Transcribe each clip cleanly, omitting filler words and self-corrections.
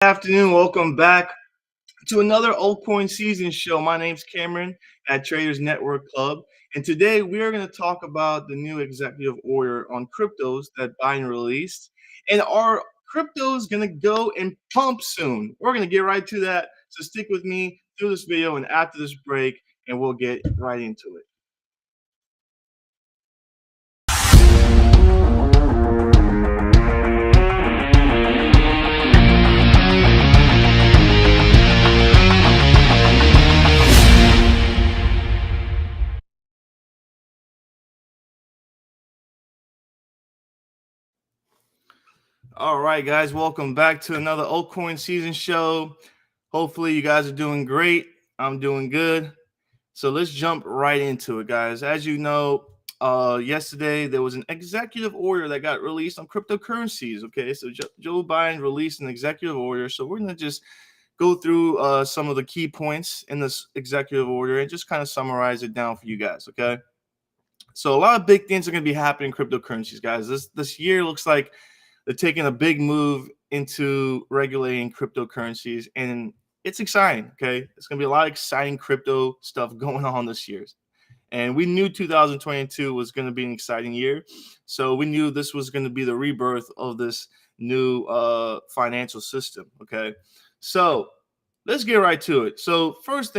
Afternoon. Welcome back to another altcoin season show. My name's Cameron at Traders Network Club, and today we are going to talk about the new executive order on cryptos that Biden released. And are cryptos going to go and pump soon? We're going to get right to that. So stick with me through this video and after this break, and we'll get right into it. All right, guys, welcome back to another altcoin season show. Hopefully, you guys are doing great. I'm doing good. So let's jump right into it, guys. As you know, yesterday there was an executive order that got released on cryptocurrencies. Okay, so Joe Biden released an executive order. So we're gonna just go through some of the key points in this executive order and just kind of summarize it down for you guys. Okay, so a lot of big things are gonna be happening in cryptocurrencies, guys. This year looks like they're taking a big move into regulating cryptocurrencies, and it's exciting. Okay, it's gonna be a lot of exciting crypto stuff going on this year. And we knew 2022 was going to be an exciting year, so we knew this was going to be the rebirth of this new financial system. Okay, so let's get right to it. So first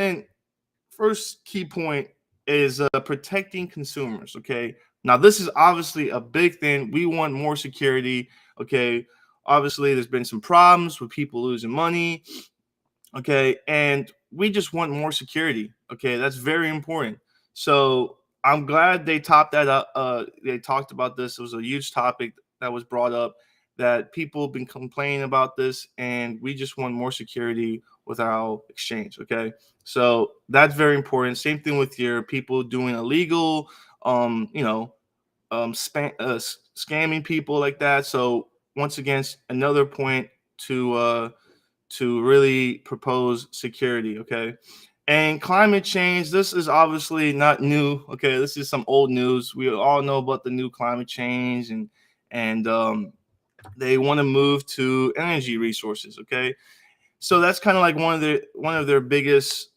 key point is protecting consumers. Okay, now this is obviously a big thing. We want more security. Okay, obviously there's been some problems with people losing money. Okay, and we just want more security. Okay, that's very important. So I'm glad they topped that up. They talked about this. It was a huge topic that was brought up, that people have been complaining about this, and we just want more security with our exchange. Okay, so that's very important. Same thing with your people doing illegal, scamming people like that. So once again, another point to really propose security. Okay, and climate change, this is obviously not new. Okay, this is some old news. We all know about the new climate change, and they want to move to energy resources. Okay, so that's kind of like one of their biggest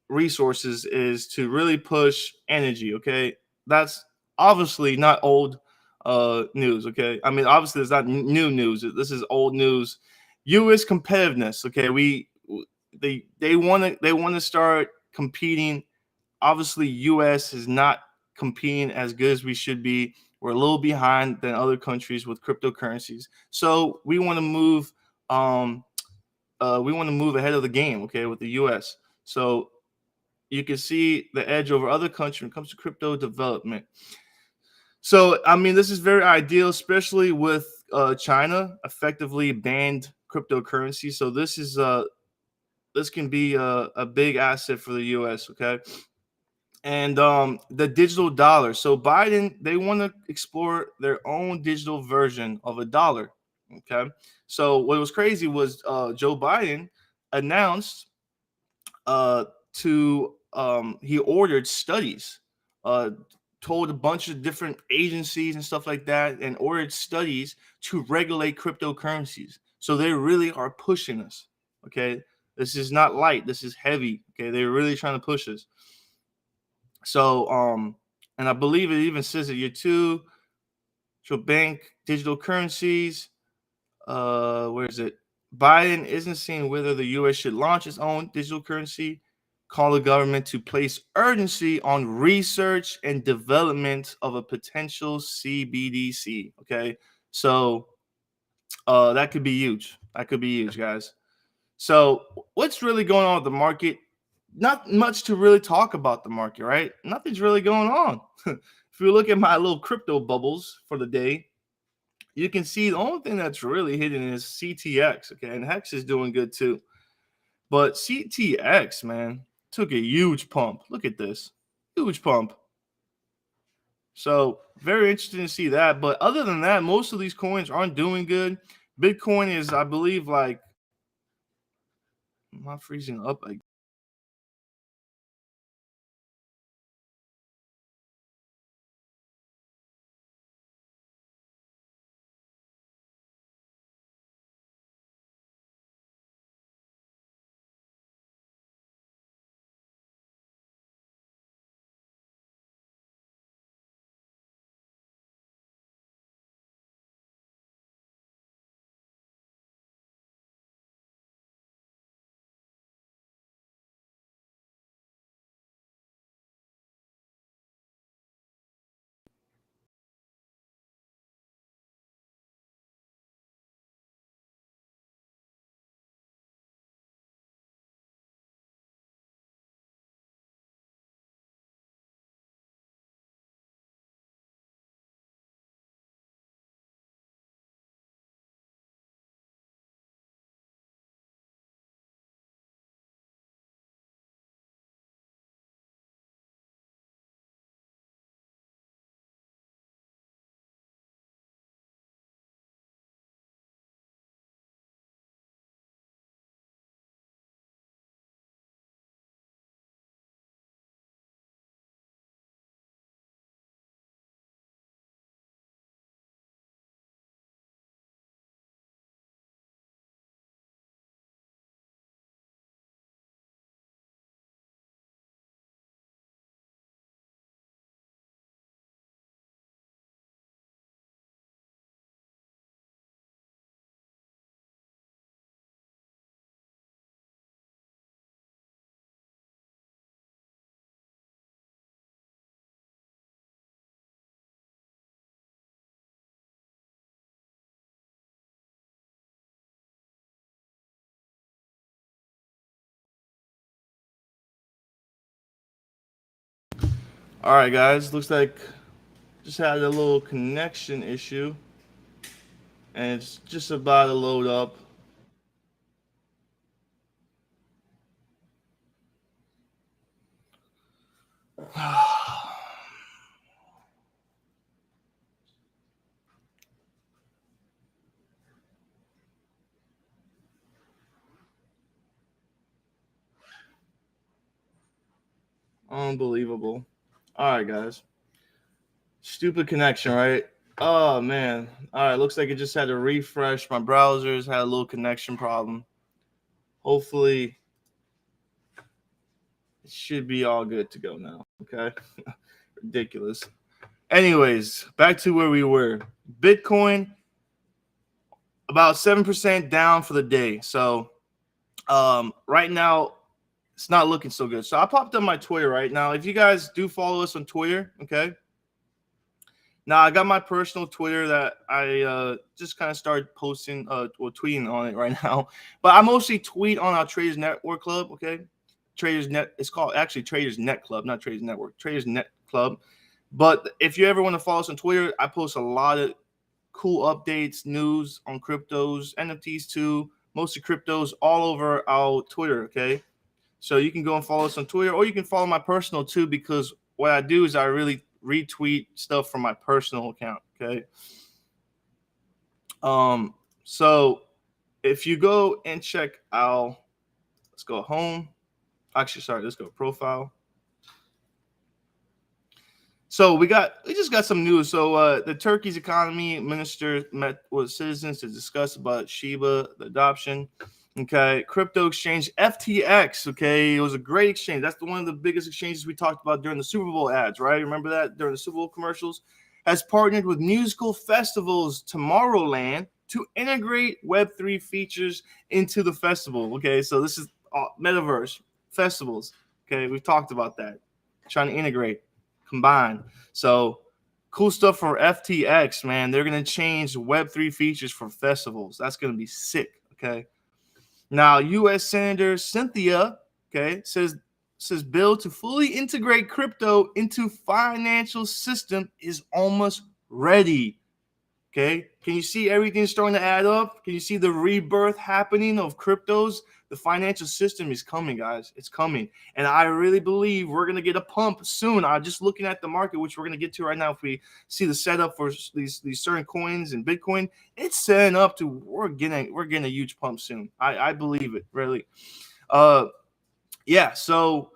resources is to really push energy. Okay, that's obviously not old news. Okay, I mean, obviously it's not new news. This is old news. U.S. competitiveness. Okay, they want to start competing. Obviously, U.S. is not competing as good as we should be. We're a little behind than other countries with cryptocurrencies. So we want to move. We want to move ahead of the game. Okay, with the U.S. So you can see the edge over other countries when it comes to crypto development. So, I mean, this is very ideal, especially with China effectively banned cryptocurrency. So this can be a big asset for the U.S. Okay, and the digital dollar. So Biden, they want to explore their own digital version of a dollar. Okay, so what was crazy was Joe Biden announced to he ordered studies, uh, told a bunch of different agencies and stuff like that, and ordered studies to regulate cryptocurrencies. So they really are pushing us. Okay, this is not light. This is heavy. Okay, they're really trying to push us. So and I believe it even says that you too should bank digital currencies. Where is it? Biden isn't seeing whether the U.S. should launch its own digital currency, call the government to place urgency on research and development of a potential CBDC. Okay, so that could be huge. That could be huge, guys. So what's really going on with the market? Not much to really talk about the market, right? Nothing's really going on. If you look at my little crypto bubbles for the day, you can see the only thing that's really hidden is CTX. Okay, and Hex is doing good too. But CTX, man, took a huge pump. Look at this. Huge pump. So very interesting to see that. But other than that, most of these coins aren't doing good. Bitcoin is, I believe, like, am I freezing up? All right, guys. Looks like just had a little connection issue, and it's just about to load up. Unbelievable. All right, guys. Stupid connection, right? Oh man. All right, looks like it just had to refresh. My browsers had a little connection problem. Hopefully, it should be all good to go now. Okay. Ridiculous. Anyways, back to where we were. Bitcoin about 7% down for the day. So right now it's not looking so good. So I popped up my Twitter right now. If you guys do follow us on Twitter, okay. Now I got my personal Twitter that I just kind of started posting or tweeting on it right now. But I mostly tweet on our Traders Network Club, okay? Traders Net. It's called actually Traders Net Club, not Traders Network. Traders Net Club. But if you ever want to follow us on Twitter, I post a lot of cool updates, news on cryptos, NFTs too, mostly cryptos all over our Twitter, okay? So you can go and follow us on Twitter, or you can follow my personal too, because what I do is I really retweet stuff from my personal account, okay? So if you go and check out, let's go home. Actually, sorry, let's go profile. So we just got some news. So the Turkey's economy minister met with citizens to discuss about Shiba, the adoption. Okay, crypto exchange FTX. Okay, it was a great exchange. That's one of the biggest exchanges we talked about during the Super Bowl ads, right? Remember that during the Super Bowl commercials? Has partnered with musical festivals Tomorrowland to integrate Web3 features into the festival. Okay, so this is metaverse festivals. Okay, we've talked about that. Trying to integrate, combine. So cool stuff for FTX, man. They're gonna change Web3 features for festivals. That's gonna be sick. Okay. Now, U.S. Senator Cynthia, okay, says bill to fully integrate crypto into financial system is almost ready. Okay, can you see everything starting to add up? Can you see the rebirth happening of cryptos? The financial system is coming, guys. It's coming, and I really believe we're gonna get a pump soon. I'm just looking at the market, which we're gonna get to right now. If we see the setup for these certain coins and Bitcoin, it's setting up to we're getting a huge pump soon. I believe it really. Yeah. So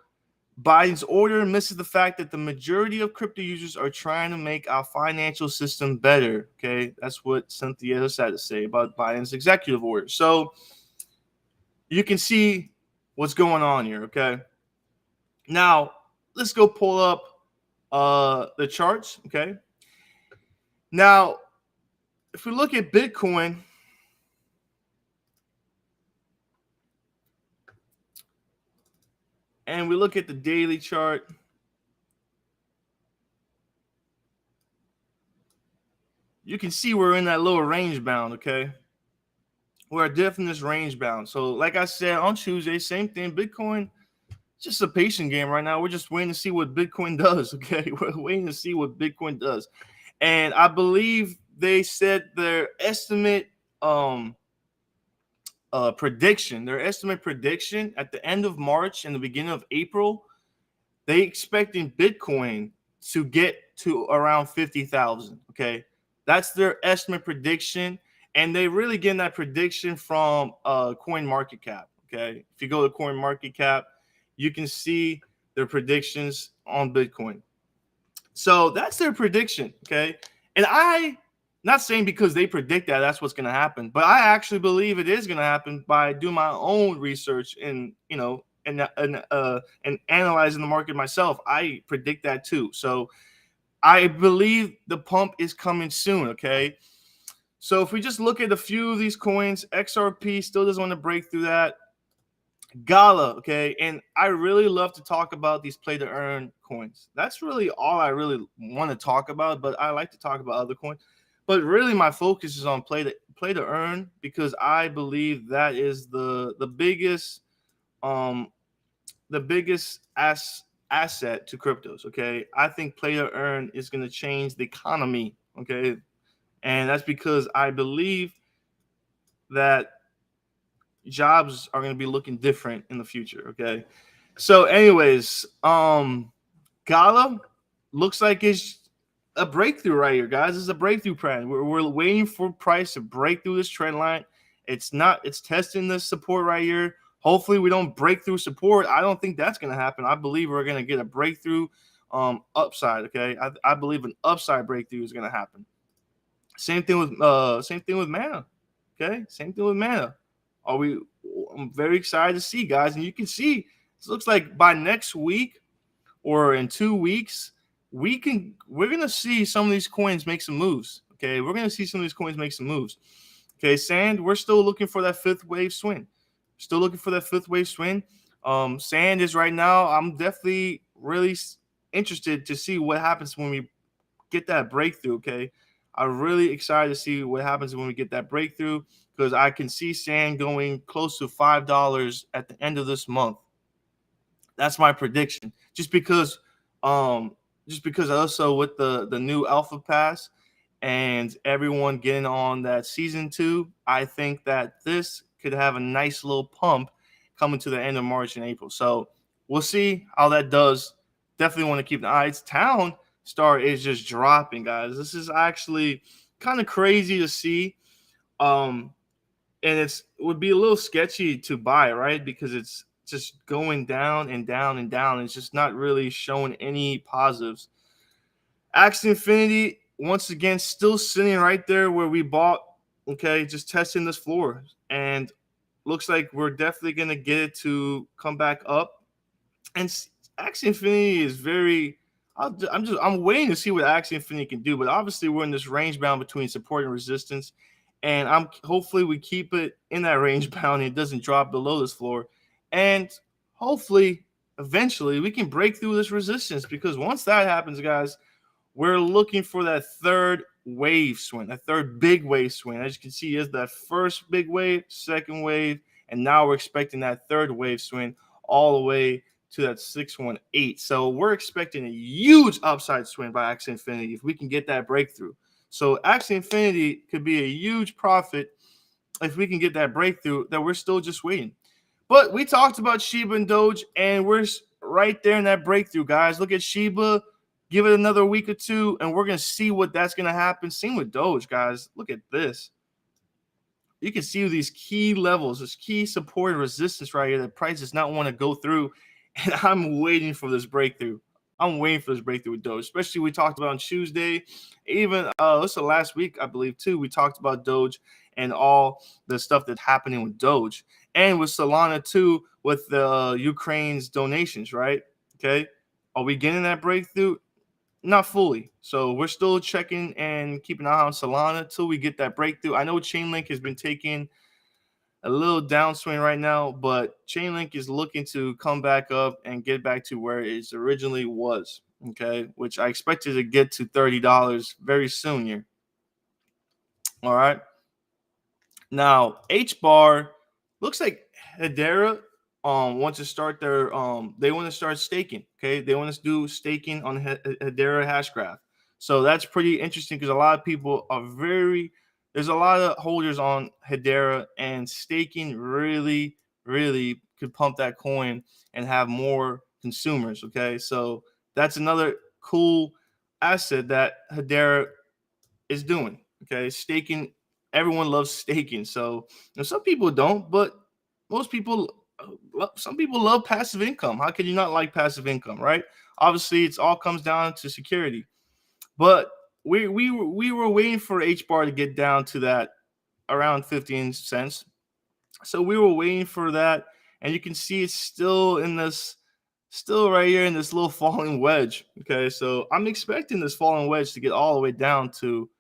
Biden's order misses the fact that the majority of crypto users are trying to make our financial system better. Okay, that's what Cynthia has had to say about Biden's executive order. So you can see what's going on here. Okay, now let's go pull up the charts. Okay, now if we look at Bitcoin, and we look at the daily chart, you can see we're in that lower range bound. Okay, we're definitely this range bound. So, like I said on Tuesday, same thing. Bitcoin, just a patient game right now. We're just waiting to see what Bitcoin does. Okay, we're waiting to see what Bitcoin does, and I believe they said their estimate prediction at the end of March and the beginning of April. They expecting Bitcoin to get to around 50,000. Okay, that's their estimate prediction, and they really getting that prediction from Coin Market Cap. Okay, if you go to Coin Market Cap, you can see their predictions on Bitcoin. So that's their prediction. Okay, and I not saying because they predict that that's what's going to happen, but I actually believe it is going to happen by doing my own research and and analyzing the market myself. I predict that too. So I believe the pump is coming soon. Okay. So if we just look at a few of these coins, XRP still doesn't want to break through that. Gala, okay, and I really love to talk about these play to earn coins. That's really all I really want to talk about, but I like to talk about other coins. But really my focus is on play to earn, because I believe that is the biggest asset to cryptos. Okay, I think play to earn is going to change the economy. Okay, and that's because I believe that jobs are going to be looking different in the future. Okay, so anyways, Gala looks like it's a breakthrough right here, guys. This is a breakthrough trend. We're waiting for price to break through this trend line. It's testing this support right here. Hopefully we don't break through support. I don't think that's going to happen. I believe we're going to get a breakthrough upside. Okay, I believe an upside breakthrough is going to happen. Same thing with mana. Okay, same thing with mana. I'm very excited to see, guys, and you can see it looks like by next week or in 2 weeks, we're gonna see some of these coins make some moves. Okay, we're gonna see some of these coins make some moves. Okay, Sand, we're still looking for that fifth wave swing. Still looking for that fifth wave swing. Sand is right now. I'm definitely really interested to see what happens when we get that breakthrough. Okay, I'm really excited to see what happens when we get that breakthrough because I can see Sand going close to $5 at the end of this month. That's my prediction. Just because also with the new alpha pass and everyone getting on that season 2, I think that this could have a nice little pump coming to the end of March and April. So we'll see how that does. Definitely want to keep an eye. Its Town Star is just dropping, guys. This is actually kind of crazy to see. And it would be a little sketchy to buy, right? Because it's just going down and down and down. It's just not really showing any positives. Axie Infinity, once again, still sitting right there where we bought. Okay, just testing this floor. And looks like we're definitely going to get it to come back up. And Axie Infinity is very. I'm waiting to see what Axie Infinity can do. But obviously, we're in this range bound between support and resistance. And hopefully we keep it in that range bound and it doesn't drop below this floor. And hopefully, eventually, we can break through this resistance because once that happens, guys, we're looking for that third wave swing, that third big wave swing. As you can see, is that first big wave, second wave, and now we're expecting that third wave swing all the way to that 618. So we're expecting a huge upside swing by Axie Infinity if we can get that breakthrough. So Axie Infinity could be a huge profit if we can get that breakthrough that we're still just waiting. But we talked about Shiba and Doge, and we're right there in that breakthrough, guys. Look at Shiba. Give it another week or two, and we're going to see what that's going to happen. Same with Doge, guys. Look at this. You can see these key levels, this key support and resistance right here that price does not want to go through, and I'm waiting for this breakthrough. I'm waiting for this breakthrough with Doge, especially we talked about on Tuesday. Even this last week, I believe, too. We talked about Doge and all the stuff that's happening with Doge and with Solana, too, with the Ukraine's donations, right? Okay. Are we getting that breakthrough? Not fully. So we're still checking and keeping an eye on Solana until we get that breakthrough. I know Chainlink has been taking a little downswing right now, but Chainlink is looking to come back up and get back to where it originally was, okay, which I expected to get to $30 very soon here. All right. Now, HBAR looks like Hedera wants to start their they want to start staking, okay? They want to do staking on Hedera Hashgraph. So that's pretty interesting because a lot of people are there's a lot of holders on Hedera, and staking really, really could pump that coin and have more consumers. Okay, so that's another cool asset that Hedera is doing. Okay, staking. Everyone loves staking. So some people don't, but most people, some people love passive income. How can you not like passive income, right? Obviously, it's all comes down to security. But we were waiting for HBAR to get down to that around 15 cents. So we were waiting for that, and you can see it's still right here in this little falling wedge. Okay, so I'm expecting this falling wedge to get all the way down to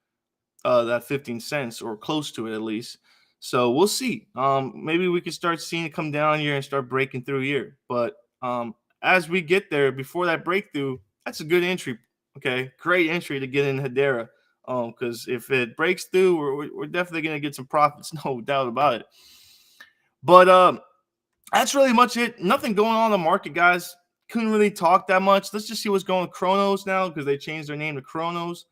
that 15 cents or close to it at least. So we'll see. Maybe we can start seeing it come down here and start breaking through here. But as we get there, before that breakthrough, that's a good entry. Okay, great entry to get in Hedera. Because if it breaks through, we're definitely gonna get some profits, no doubt about it. But that's really much it. Nothing going on in the market, guys. couldn't really talk that much. Let's just see what's going on with Chronos now, because they changed their name to Chronos.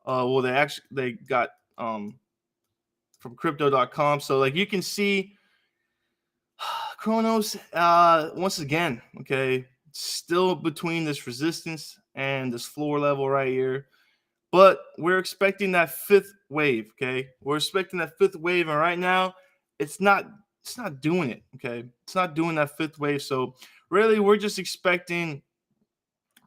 Well, they got from crypto.com. So like you can see Chronos once again, okay, still between this resistance and this floor level right here. But we're expecting that fifth wave, okay? We're expecting that fifth wave, and right now it's not doing it, okay? It's not doing that fifth wave. So really we're just expecting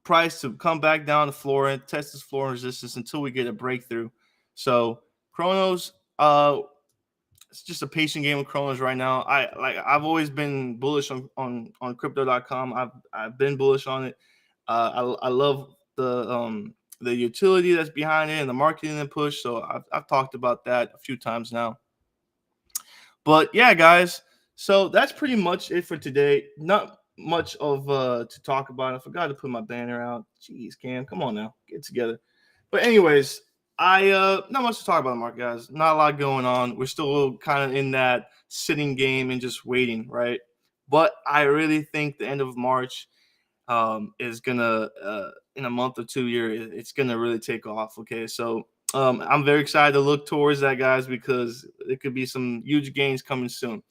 price to come back down the floor and test this floor resistance until we get a breakthrough. So Chronos, it's just a patient game with Chronos right now. I've always been bullish on crypto.com. I've been bullish on it. I love the utility that's behind it and the marketing and push. So I've talked about that a few times now. But yeah, guys, so that's pretty much it for today. Not much of to talk about. I forgot to put my banner out. Jeez, Cam, come on now, get together. But anyways, not much to talk about, Mark, guys. Not a lot going on. We're still kind of in that sitting game and just waiting, right? But I really think the end of March is gonna in a month or 2 years, it's gonna really take off. Okay, so I'm very excited to look towards that, guys, because there could be some huge gains coming soon.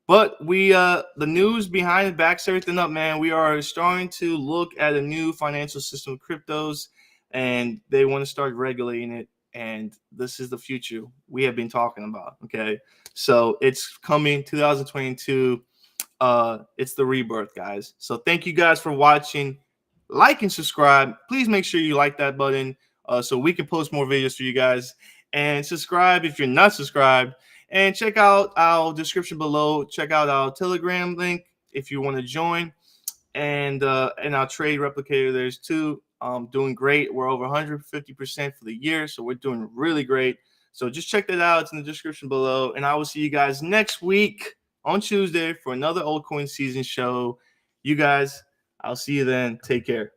But the news behind it backs everything up, man. We are starting to look at a new financial system of cryptos, and they want to start regulating it. And this is the future we have been talking about. Okay, so it's coming 2022. It's the rebirth, guys. So thank you guys for watching. Like and subscribe. Please make sure you like that button so we can post more videos for you guys. And subscribe if you're not subscribed. And check out our description below. Check out our Telegram link if you want to join. And our trade replicator, there's too. Doing great. We're over 150% for the year, so we're doing really great. So just check that out. It's in the description below. And I will see you guys next week on Tuesday for another altcoin season show. You guys, I'll see you then. Take care.